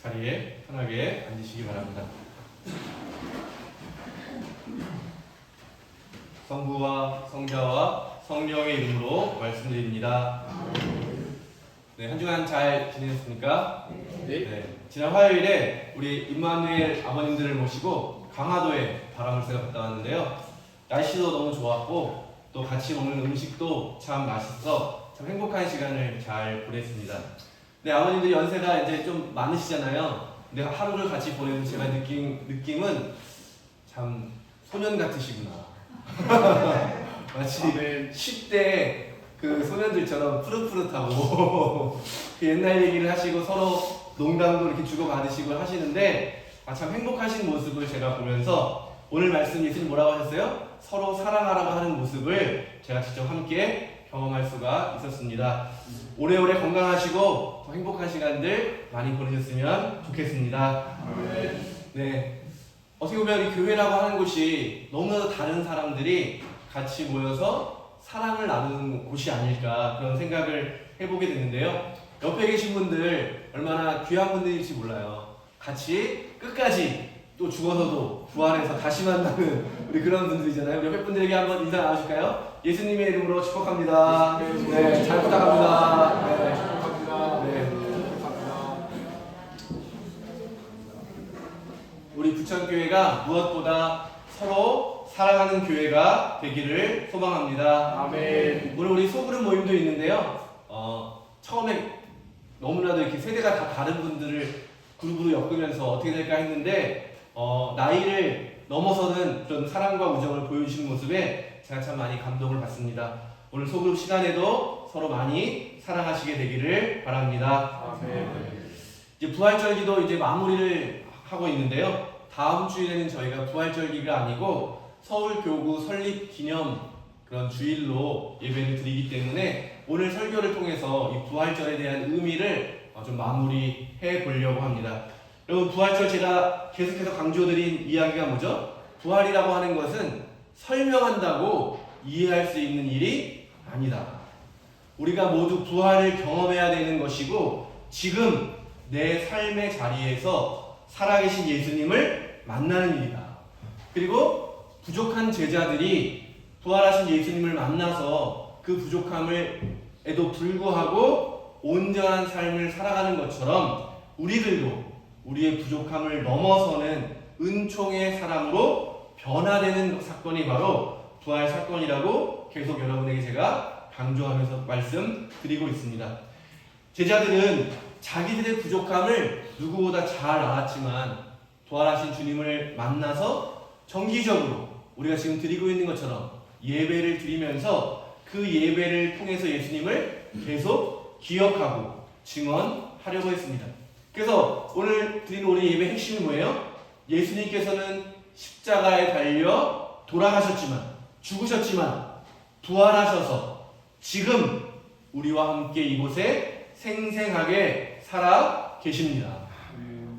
자리에 편하게 앉으시기 바랍니다. 성부와 성자와 성령의 이름으로 말씀드립니다. 네, 한 주간 잘 지내셨습니까? 네. 지난 화요일에 우리 임마누엘 아버님들을 모시고 강화도에 바람을쐬러 갔다 왔는데요. 날씨도 너무 좋았고 또 같이 먹는 음식도 참 맛있어 참 행복한 시간을 잘 보냈습니다. 네, 아버님들 연세가 이제 좀 많으시잖아요. 근데 하루를 같이 보내면서 제가 느낌은 참 소년 같으시구나. 마치 10대 그 소년들처럼 푸릇푸릇하고 그 옛날 얘기를 하시고 서로 농담도 이렇게 주고받으시고 하시는데 참 행복하신 모습을 제가 보면서 오늘 말씀 예수님 뭐라고 하셨어요? 서로 사랑하라고 하는 모습을 제가 직접 함께 경험할 수가 있었습니다. 오래오래 건강하시고 더 행복한 시간들 많이 보내셨으면 좋겠습니다. 네, 어떻게 보면 이 교회라고 하는 곳이 너무나도 다른 사람들이 같이 모여서 사랑을 나누는 곳이 아닐까 그런 생각을 해보게 되는데요. 옆에 계신 분들 얼마나 귀한 분들일지 몰라요. 같이 끝까지 또 죽어서도 부활해서 다시 만나는 우리 그런 분들이잖아요. 옆에 분들에게 한번 인사 나누실까요? 예수님의 이름으로 축복합니다. 네, 잘 부탁합니다. 네. 우리 부천교회가 무엇보다 서로 사랑하는 교회가 되기를 소망합니다. 아멘. 오늘 우리 소그룹 모임도 있는데요. 처음에 너무나도 이렇게 세대가 다 다른 분들을 그룹으로 엮으면서 어떻게 될까 했는데 나이를 넘어서는 그런 사랑과 우정을 보여주시는 모습에 제가 참 많이 감동을 받습니다. 오늘 소그룹 시간에도 서로 많이 사랑하시게 되기를 바랍니다. 아멘. 이제 부활절기도 이제 마무리를 하고 있는데요. 다음 주일에는 저희가 부활절기가 아니고 서울교구 설립 기념 그런 주일로 예배를 드리기 때문에 오늘 설교를 통해서 이 부활절에 대한 의미를 좀 마무리해 보려고 합니다. 여러분, 부활절 제가 계속해서 강조드린 이야기가 뭐죠? 부활이라고 하는 것은 설명한다고 이해할 수 있는 일이 아니다. 우리가 모두 부활을 경험해야 되는 것이고 지금 내 삶의 자리에서 살아계신 예수님을 만나는 일이다. 그리고 부족한 제자들이 부활하신 예수님을 만나서 그 부족함에도 불구하고 온전한 삶을 살아가는 것처럼 우리들도 우리의 부족함을 넘어서는 은총의 사람으로 변화되는 사건이 바로 부활 사건이라고 계속 여러분에게 제가 강조하면서 말씀드리고 있습니다. 제자들은 자기들의 부족함을 누구보다 잘 알았지만 부활하신 주님을 만나서 정기적으로 우리가 지금 드리고 있는 것처럼 예배를 드리면서 그 예배를 통해서 예수님을 계속 기억하고 증언하려고 했습니다. 그래서 오늘 드리는 우리 예배 핵심이 뭐예요? 예수님께서는 십자가에 달려 돌아가셨지만 죽으셨지만 부활하셔서 지금 우리와 함께 이곳에 생생하게 살아 계십니다.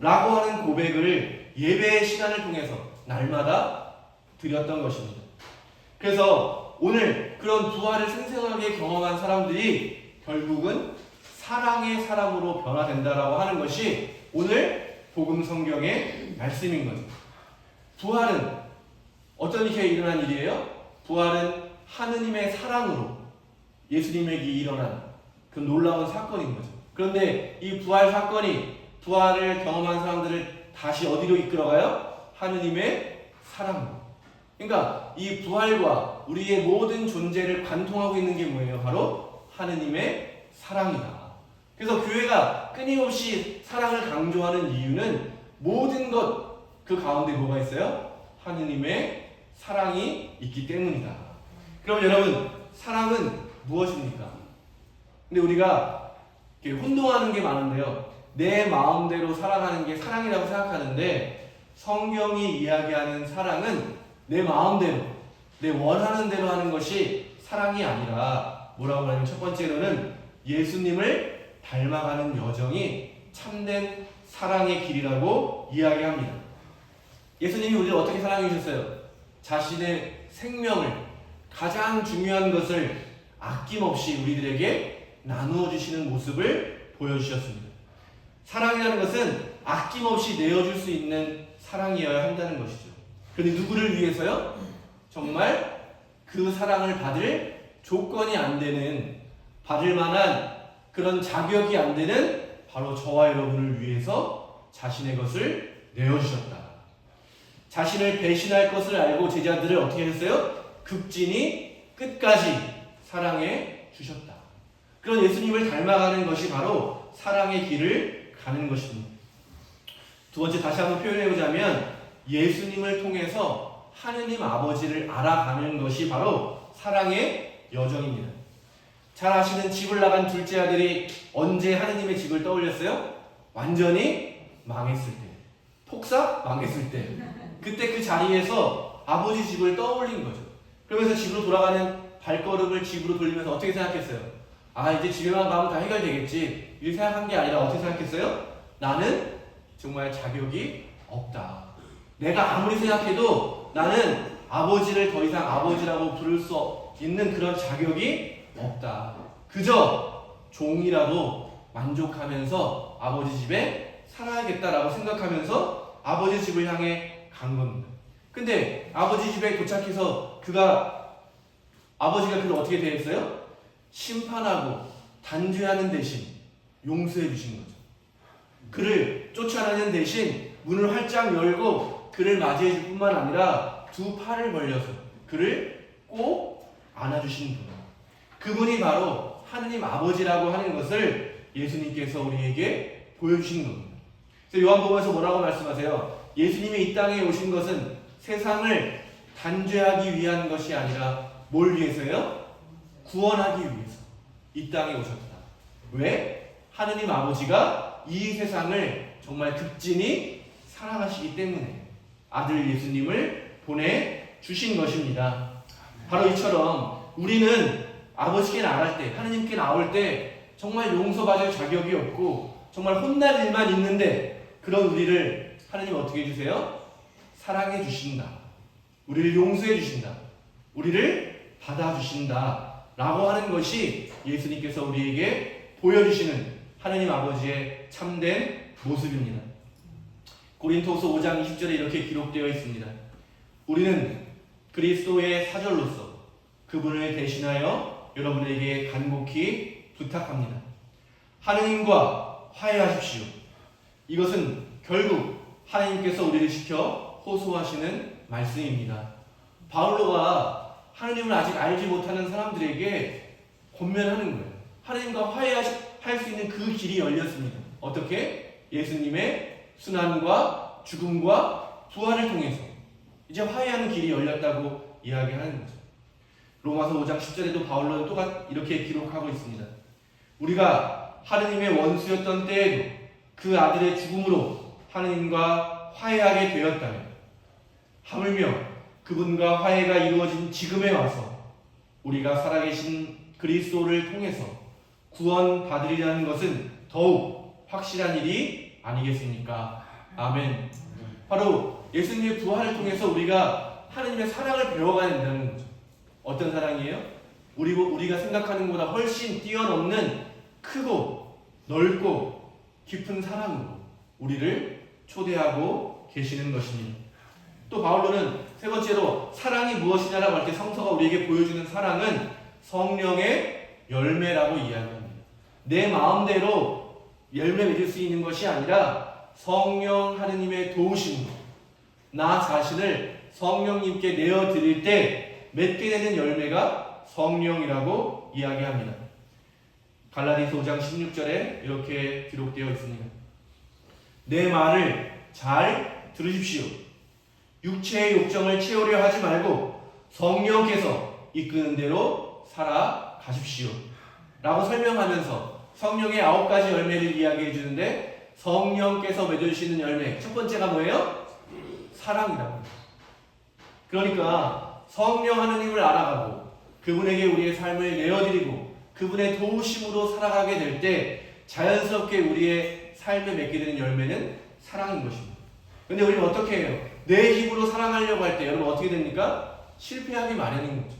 라고 하는 고백을 예배의 시간을 통해서 날마다 드렸던 것입니다. 그래서 오늘 그런 부활을 생생하게 경험한 사람들이 결국은 사랑의 사람으로 변화된다라고 하는 것이 오늘 복음 성경의 말씀인 거죠. 부활은 어떤 일에 일어난 일이에요? 부활은 하느님의 사랑으로 예수님에게 일어난 그 놀라운 사건인 거죠. 그런데 이 부활 사건이 부활을 경험한 사람들을 다시 어디로 이끌어가요? 하느님의 사랑으로. 그러니까 이 부활과 우리의 모든 존재를 관통하고 있는 게 뭐예요? 바로 하느님의 사랑이다. 그래서 교회가 끊임없이 사랑을 강조하는 이유는 모든 것 그 가운데 뭐가 있어요? 하느님의 사랑이 있기 때문이다. 그럼 여러분, 사랑은 무엇입니까? 근데 우리가 이렇게 혼동하는 게 많은데요. 내 마음대로 살아가는 게 사랑이라고 생각하는데 성경이 이야기하는 사랑은 내 마음대로, 내 원하는 대로 하는 것이 사랑이 아니라 뭐라고 하냐면 첫 번째로는 예수님을 닮아가는 여정이 참된 사랑의 길이라고 이야기합니다. 예수님이 우리를 어떻게 사랑해 주셨어요? 자신의 생명을, 가장 중요한 것을 아낌없이 우리들에게 나누어 주시는 모습을 보여주셨습니다. 사랑이라는 것은 아낌없이 내어줄 수 있는 사랑이어야 한다는 것이죠. 그런데 누구를 위해서요? 정말 그 사랑을 받을 조건이 안 되는, 받을 만한 그런 자격이 안 되는 바로 저와 여러분을 위해서 자신의 것을 내어주셨다. 자신을 배신할 것을 알고 제자들을 어떻게 했어요? 극진히 끝까지 사랑해 주셨다. 그런 예수님을 닮아가는 것이 바로 사랑의 길을 가는 것입니다. 두 번째, 다시 한번 표현해보자면 예수님을 통해서 하느님 아버지를 알아가는 것이 바로 사랑의 여정입니다. 잘 아시는 집을 나간 둘째 아들이 언제 하느님의 집을 떠올렸어요? 완전히 망했을 때, 폭삭 망했을 때, 그때 그 자리에서 아버지 집을 떠올린 거죠. 그러면서 집으로 돌아가는 발걸음을 집으로 돌리면서 어떻게 생각했어요? 아, 이제 집에만 가면 다 해결되겠지, 이렇게 생각한 게 아니라 어떻게 생각했어요? 나는 정말 자격이 없다. 내가 아무리 생각해도 나는 아버지를 더 이상 아버지라고 부를 수 있는 그런 자격이 없다. 그저 종이라도 만족하면서 아버지 집에 살아야겠다라고 생각하면서 아버지 집을 향해 간 겁니다. 근데 아버지 집에 도착해서 아버지가 그를 어떻게 대했어요? 심판하고 단죄하는 대신 용서해 주신 거죠. 그를 쫓아내는 대신 문을 활짝 열고 그를 맞이해 줄 뿐만 아니라 두 팔을 벌려서 그를 꼭 안아주시는 분. 그분이 바로 하느님 아버지라고 하는 것을 예수님께서 우리에게 보여주신 겁니다. 그래서 요한복음에서 뭐라고 말씀하세요? 예수님이 이 땅에 오신 것은 세상을 단죄하기 위한 것이 아니라 뭘 위해서요? 구원하기 위해서 이 땅에 오셨다. 왜? 하느님 아버지가 이 세상을 정말 극진히 사랑하시기 때문에 아들 예수님을 보내주신 것입니다. 바로 이처럼 우리는 아버지께 나갈 때, 하느님께 나올 때 정말 용서받을 자격이 없고 정말 혼날 일만 있는데 그런 우리를 하느님 어떻게 해주세요? 사랑해 주신다. 우리를 용서해 주신다. 우리를 받아주신다. 라고 하는 것이 예수님께서 우리에게 보여주시는 하느님 아버지의 참된 모습입니다. 고린토서 5장 20절에 이렇게 기록되어 있습니다. 우리는 그리스도의 사절로서 그분을 대신하여 여러분에게 간곡히 부탁합니다. 하느님과 화해하십시오. 이것은 결국 하느님께서 우리를 시켜 호소하시는 말씀입니다. 바울로가 하느님을 아직 알지 못하는 사람들에게 권면하는 거예요. 하느님과 화해할 수 있는 그 길이 열렸습니다. 어떻게? 예수님의 순환과 죽음과 부활을 통해서 이제 화해하는 길이 열렸다고 이야기하는 거죠. 로마서 5장 10절에도 바울로는 또 이렇게 기록하고 있습니다. 우리가 하느님의 원수였던 때에도 그 아들의 죽음으로 하느님과 화해하게 되었다면 하물며 그분과 화해가 이루어진 지금에 와서 우리가 살아계신 그리스도를 통해서 구원받으리라는 것은 더욱 확실한 일이 아니겠습니까? 아멘. 바로 예수님의 부활을 통해서 우리가 하느님의 사랑을 배워가야 된다는 거죠. 어떤 사랑이에요? 우리가 생각하는 것보다 훨씬 뛰어넘는 크고 넓고 깊은 사랑으로 우리를 초대하고 계시는 것입니다. 또 바울로는 세 번째로 사랑이 무엇이냐라고 할 때 성서가 우리에게 보여주는 사랑은 성령의 열매라고 이야기합니다. 내 마음대로 열매 맺을 수 있는 것이 아니라 성령 하느님의 도우심으로 나 자신을 성령님께 내어드릴 때 맺게 되는 열매가 성령이라고 이야기합니다. 갈라디아서 5장 16절에 이렇게 기록되어 있습니다. 내 말을 잘 들으십시오. 육체의 욕정을 채우려 하지 말고 성령께서 이끄는 대로 살아가십시오. 라고 설명하면서 성령의 9가지 열매를 이야기해 주는데 성령께서 맺어주시는 열매 첫 번째가 뭐예요? 사랑이라고 합니다. 그러니까 성령 하느님을 알아가고 그분에게 우리의 삶을 내어드리고 그분의 도우심으로 살아가게 될 때 자연스럽게 우리의 삶에 맺게 되는 열매는 사랑인 것입니다. 근데 우리는 어떻게 해요? 내 힘으로 사랑하려고 할 때 여러분 어떻게 됩니까? 실패하기 마련인 거죠.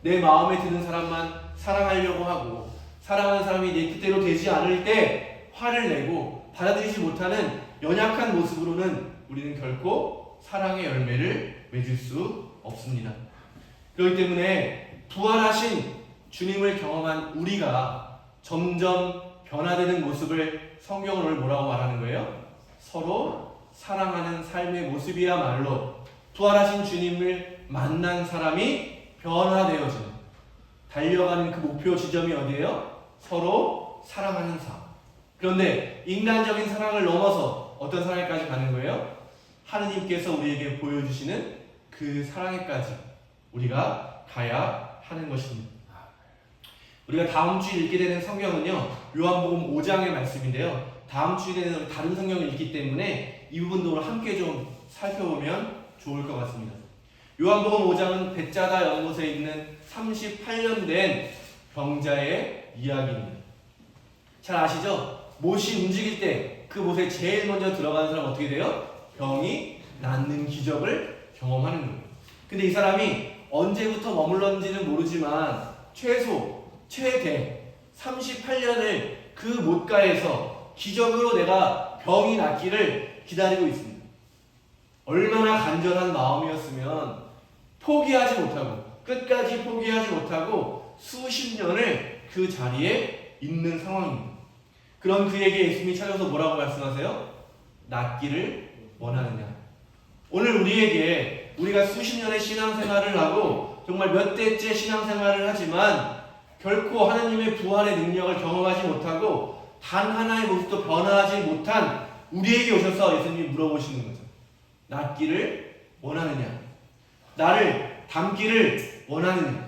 내 마음에 드는 사람만 사랑하려고 하고 사랑하는 사람이 내 뜻대로 되지 않을 때 화를 내고 받아들이지 못하는 연약한 모습으로는 우리는 결코 사랑의 열매를 맺을 수 없습니다. 그렇기 때문에 부활하신 주님을 경험한 우리가 점점 변화되는 모습을 성경은 오늘 뭐라고 말하는 거예요? 서로 사랑하는 삶의 모습이야말로 부활하신 주님을 만난 사람이 변화되어지는, 달려가는 그 목표 지점이 어디예요? 서로 사랑하는 삶. 그런데 인간적인 사랑을 넘어서 어떤 사랑에까지 가는 거예요? 하느님께서 우리에게 보여주시는 그 사랑에까지 우리가 가야 하는 것입니다. 우리가 다음 주에 읽게 되는 성경은요, 요한복음 5장의 말씀인데요. 다음 주에는 다른 성경을 읽기 때문에 이 부분도 오늘 함께 좀 살펴보면 좋을 것 같습니다. 요한복음 5장은 벳자다 연못에 있는 38년 된 병자의 이야기입니다. 잘 아시죠? 못이 움직일 때 그 못에 제일 먼저 들어가는 사람 어떻게 돼요? 병이 낫는 기적을 경험하는 거예요. 근데 이 사람이 언제부터 머물렀는지는 모르지만 최대 38년을 그 못가에서 기적으로 내가 병이 낫기를 기다리고 있습니다. 얼마나 간절한 마음이었으면 포기하지 못하고, 끝까지 포기하지 못하고 수십 년을 그 자리에 있는 상황입니다. 그런 그에게 예수님이 찾아서 뭐라고 말씀하세요? 낫기를 원하느냐. 오늘 우리가 수십 년의 신앙생활을 하고 정말 몇 대째 신앙생활을 하지만 결코 하나님의 부활의 능력을 경험하지 못하고 단 하나의 모습도 변화하지 못한 우리에게 오셔서 예수님이 물어보시는 거죠. 낫기를 원하느냐? 나를 닮기를 원하느냐?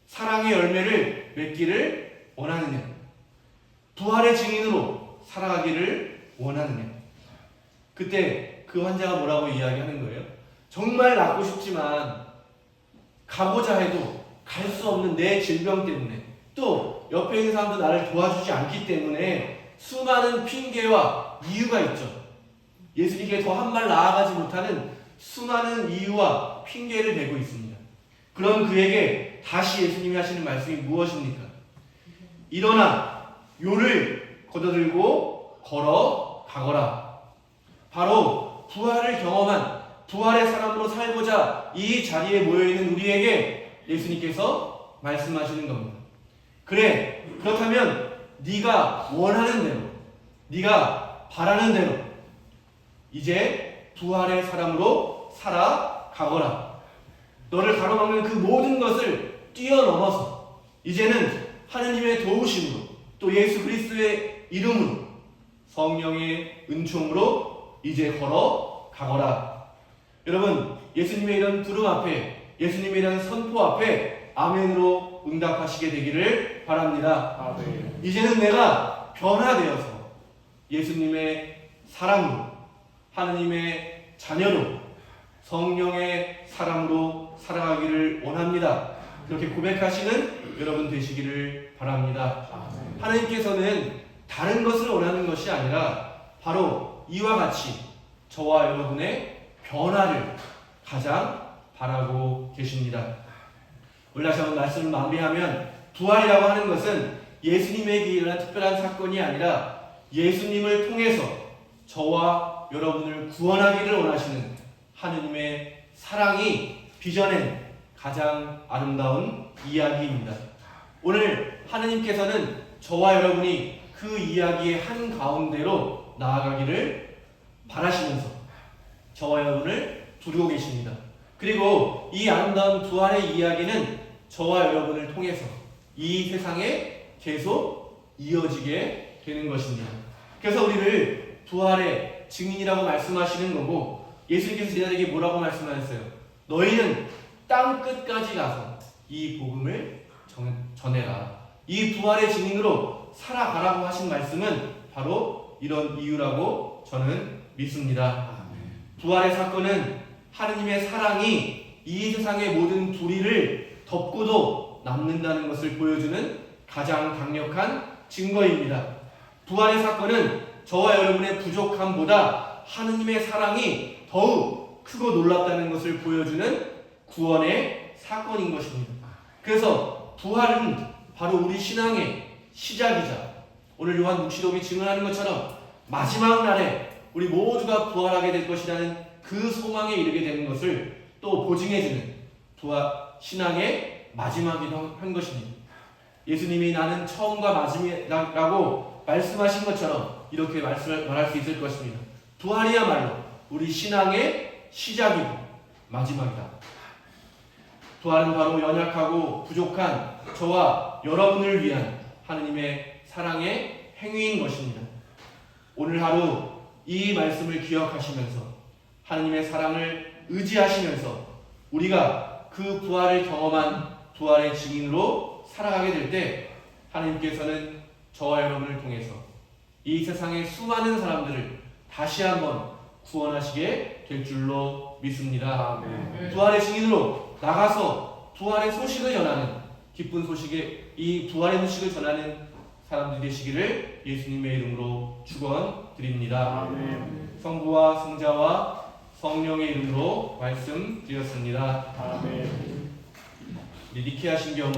사랑의 열매를 맺기를 원하느냐? 부활의 증인으로 살아가기를 원하느냐? 그때 그 환자가 뭐라고 이야기하는 거예요? 정말 낫고 싶지만 가고자 해도 갈 수 없는 내 질병 때문에, 또 옆에 있는 사람도 나를 도와주지 않기 때문에 수많은 핑계와 이유가 있죠. 예수님께 더 한 발 나아가지 못하는 수많은 이유와 핑계를 대고 있습니다. 그런 그에게 다시 예수님이 하시는 말씀이 무엇입니까? 일어나 요를 걷어들고 걸어가거라. 바로 부활을 경험한 부활의 사람으로 살고자 이 자리에 모여있는 우리에게 예수님께서 말씀하시는 겁니다. 그래, 그렇다면 네가 원하는 대로, 네가 바라는 대로 이제 부활의 사람으로 살아가거라. 너를 가로막는 그 모든 것을 뛰어넘어서 이제는 하느님의 도우심으로, 또 예수 그리스도의 이름으로, 성령의 은총으로 이제 걸어가거라. 여러분, 예수님의 이런 부름 앞에, 예수님의 이런 선포 앞에 아멘으로 응답하시게 되기를 바랍니다. 아멘. 이제는 내가 변화되어서 예수님의 사랑으로, 하느님의 자녀로, 성령의 사람으로 살아가기를 원합니다. 그렇게 고백하시는 여러분 되시기를 바랍니다. 아멘. 하나님께서는 다른 것을 원하는 것이 아니라 바로 이와 같이 저와 여러분의 변화를 가장 바라고 계십니다. 오늘 다시 한번 말씀을 마무리하면 부활이라고 하는 것은 예수님에게 일어난 특별한 사건이 아니라 예수님을 통해서 저와 여러분을 구원하기를 원하시는 하느님의 사랑이 빚어낸 가장 아름다운 이야기입니다. 오늘 하느님께서는 저와 여러분이 그 이야기의 한가운데로 나아가기를 바라시면서 저와 여러분을 부르고 계십니다. 그리고 이 아름다운 부활의 이야기는 저와 여러분을 통해서 이 세상에 계속 이어지게 되는 것입니다. 그래서 우리를 부활의 증인이라고 말씀하시는 거고, 예수님께서 제자들에게 뭐라고 말씀하셨어요? 너희는 땅 끝까지 가서 이 복음을 전해라. 이 부활의 증인으로 살아가라고 하신 말씀은 바로 이런 이유라고 저는 믿습니다. 부활의 사건은 하느님의 사랑이 이 세상의 모든 불의를 덮고도 남는다는 것을 보여주는 가장 강력한 증거입니다. 부활의 사건은 저와 여러분의 부족함보다 하느님의 사랑이 더욱 크고 놀랍다는 것을 보여주는 구원의 사건인 것입니다. 그래서 부활은 바로 우리 신앙의 시작이자 오늘 요한 묵시록이 증언하는 것처럼 마지막 날에 우리 모두가 부활하게 될 것이라는 그 소망에 이르게 되는 것을 또 보증해주는 신앙의 마지막이기도 한 것입니다. 예수님이 나는 처음과 마지막이라고 말씀하신 것처럼 이렇게 말할 수 있을 것입니다. 부활이야말로 우리 신앙의 시작이고 마지막이다. 부활은 바로 연약하고 부족한 저와 여러분을 위한 하느님의 사랑의 행위인 것입니다. 오늘 하루 이 말씀을 기억하시면서 하느님의 사랑을 의지하시면서 우리가 그 부활을 경험한 부활의 증인으로 살아가게 될 때 하느님께서는 저와 여러분을 통해서 이 세상의 수많은 사람들을 다시 한번 구원하시게 될 줄로 믿습니다. 부활의 증인으로 나가서 부활의 소식을 전하는 기쁜 소식에 이 부활의 소식을 전하는 사람들이 되시기를 예수님의 이름으로 축원드립니다. 성부와 성자와 성령의 이름으로 말씀드렸습니다. 우리 니케아 신경으로